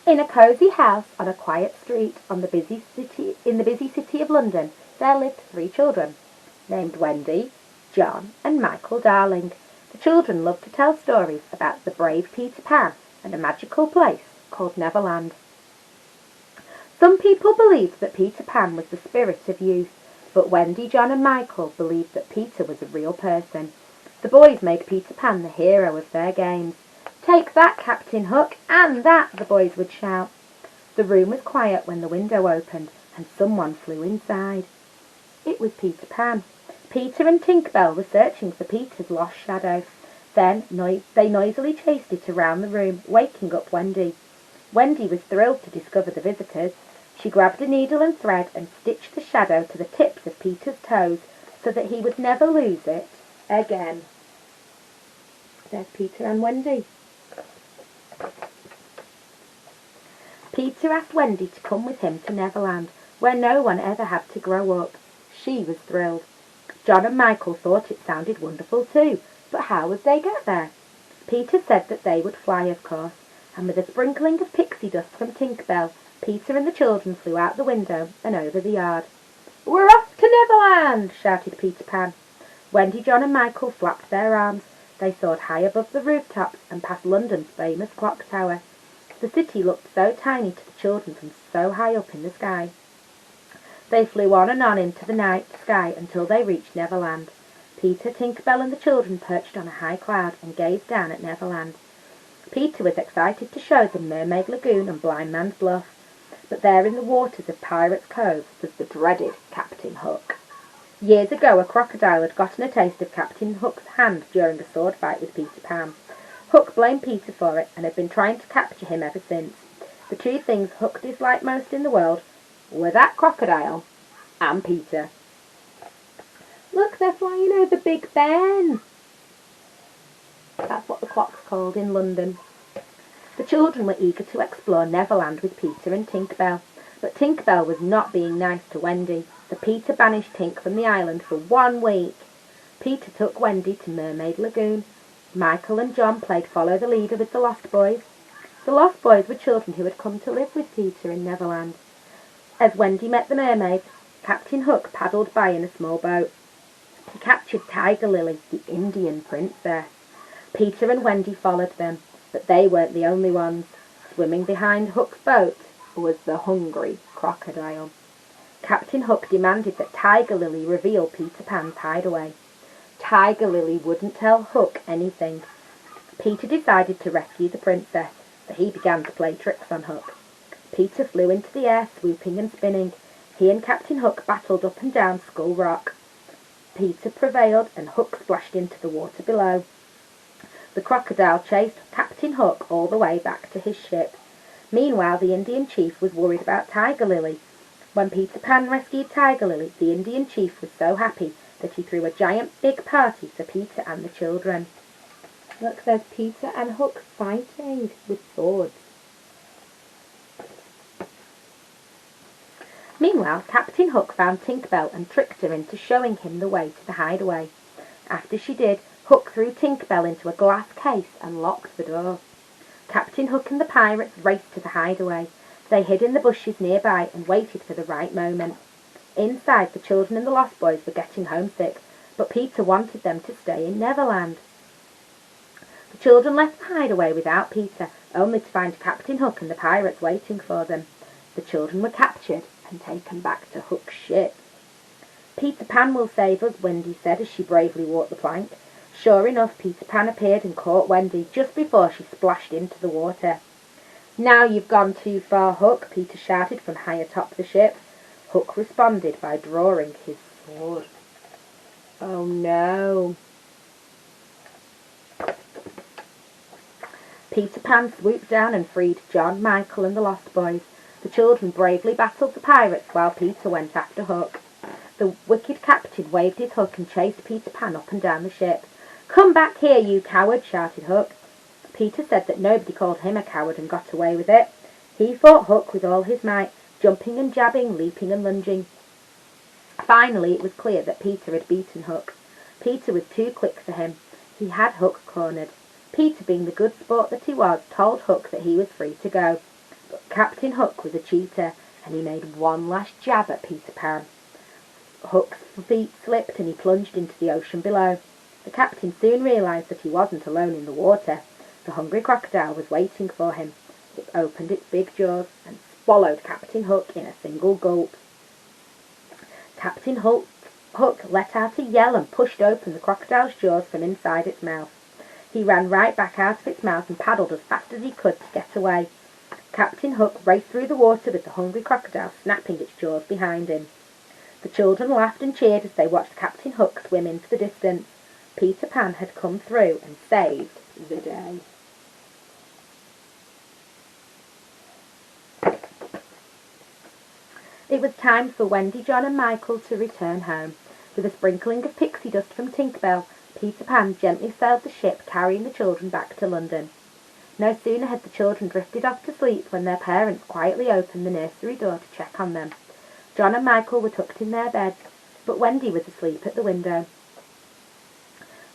In a cosy house on a quiet street in the busy city of London, there lived 3 children, named Wendy, John, and Michael Darling. The children loved to tell stories about the brave Peter Pan and a magical place called Neverland. Some people believed that Peter Pan was the spirit of youth, but Wendy, John, and Michael believed that Peter was a real person. The boys made Peter Pan the hero of their games. "Take that, Captain Hook, and that," the boys would shout. The room was quiet when the window opened and someone flew inside. It was Peter Pan. Peter and Tinker Bell were searching for Peter's lost shadow. Then they noisily chased it around the room, waking up Wendy. Wendy was thrilled to discover the visitors. She grabbed a needle and thread and stitched the shadow to the tips of Peter's toes so that he would never lose it again. There's Peter and Wendy. Peter asked Wendy to come with him to Neverland, where no one ever had to grow up. She was thrilled. John and Michael thought it sounded wonderful too, but how would they get there? Peter said that they would fly, of course, and with a sprinkling of pixie dust from Tinker Bell, Peter and the children flew out the window and over the yard. "We're off to Neverland!" shouted Peter Pan. Wendy, John, and Michael flapped their arms. They soared high above the rooftops and past London's famous clock tower. The city looked so tiny to the children from so high up in the sky. They flew on and on into the night sky until they reached Neverland. Peter, Tinker Bell, and the children perched on a high cloud and gazed down at Neverland. Peter was excited to show them Mermaid Lagoon and Blind Man's Bluff, but there in the waters of Pirates' Cove was the dreaded Captain Hook. Years ago a crocodile had gotten a taste of Captain Hook's hand during a sword fight with Peter Pan. Hook blamed Peter for it and had been trying to capture him ever since. The 2 things Hook disliked most in the world were that crocodile and Peter. "Look, they're flying over Big Ben." That's what the clock's called in London. The children were eager to explore Neverland with Peter and Tinker Bell, but Tinker Bell was not being nice to Wendy, so Peter banished Tink from the island for 1 week. Peter took Wendy to Mermaid Lagoon. Michael and John played follow the leader with the Lost Boys. The Lost Boys were children who had come to live with Peter in Neverland. As Wendy met the mermaids, Captain Hook paddled by in a small boat. He captured Tiger Lily, the Indian princess. Peter and Wendy followed them, but they weren't the only ones. Swimming behind Hook's boat was the hungry crocodile. Captain Hook demanded that Tiger Lily reveal Peter Pan's hideaway. Tiger Lily wouldn't tell Hook anything. Peter decided to rescue the princess, so he began to play tricks on Hook. Peter flew into the air, swooping and spinning. He and Captain Hook battled up and down Skull Rock. Peter prevailed and Hook splashed into the water below. The crocodile chased Captain Hook all the way back to his ship. Meanwhile, the Indian chief was worried about Tiger Lily. When Peter Pan rescued Tiger Lily, the Indian chief was so happy that he threw a giant big party for Peter and the children. Look, there's Peter and Hook fighting with swords. Meanwhile, Captain Hook found Tinker Bell and tricked her into showing him the way to the hideaway. After she did, Hook threw Tinker Bell into a glass case and locked the door. Captain Hook and the pirates raced to the hideaway. They hid in the bushes nearby and waited for the right moment. Inside, the children and the Lost Boys were getting homesick, but Peter wanted them to stay in Neverland. The children left the hideaway without Peter, only to find Captain Hook and the pirates waiting for them. The children were captured and taken back to Hook's ship. "Peter Pan will save us," Wendy said as she bravely walked the plank. Sure enough, Peter Pan appeared and caught Wendy just before she splashed into the water. "Now you've gone too far, Hook," Peter shouted from high atop the ship. Hook responded by drawing his sword. Oh no. Peter Pan swooped down and freed John, Michael and the Lost Boys. The children bravely battled the pirates while Peter went after Hook. The wicked captain waved his hook and chased Peter Pan up and down the ship. "Come back here, you coward," shouted Hook. Peter said that nobody called him a coward and got away with it. He fought Hook with all his might, jumping and jabbing, leaping and lunging. Finally, it was clear that Peter had beaten Hook. Peter was too quick for him. He had Hook cornered. Peter, being the good sport that he was, told Hook that he was free to go. But Captain Hook was a cheater, and he made one last jab at Peter Pan. Hook's feet slipped and he plunged into the ocean below. The captain soon realised that he wasn't alone in the water. The hungry crocodile was waiting for him. It opened its big jaws and swallowed Captain Hook in a single gulp. Captain Hook let out a yell and pushed open the crocodile's jaws from inside its mouth. He ran right back out of its mouth and paddled as fast as he could to get away. Captain Hook raced through the water with the hungry crocodile snapping its jaws behind him. The children laughed and cheered as they watched Captain Hook swim into the distance. Peter Pan had come through and saved the day. It was time for Wendy, John and Michael to return home. With a sprinkling of pixie dust from Tinker Bell, Peter Pan gently sailed the ship, carrying the children back to London. No sooner had the children drifted off to sleep when their parents quietly opened the nursery door to check on them. John and Michael were tucked in their beds, but Wendy was asleep at the window.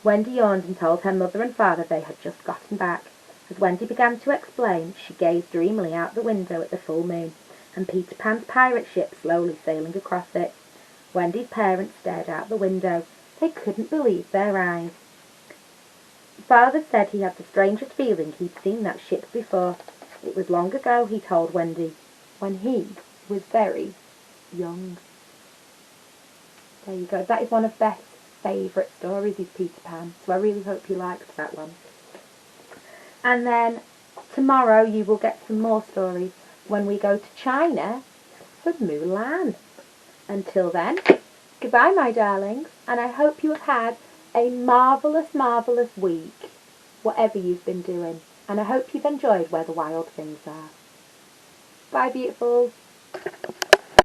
Wendy yawned and told her mother and father they had just gotten back. As Wendy began to explain, she gazed dreamily out the window at the full moon, and Peter Pan's pirate ship slowly sailing across it. Wendy's parents stared out the window. They couldn't believe their eyes. Father said he had the strangest feeling he'd seen that ship before. It was long ago, he told Wendy, when he was very young. There you go. That is one of Beth's favourite stories, is Peter Pan. So I really hope you liked that one. And then tomorrow you will get some more stories when we go to China for Mulan. Until then, goodbye my darlings, and I hope you have had a marvellous, marvellous week, whatever you've been doing. And I hope you've enjoyed Where the Wild Things Are. Bye beautifuls.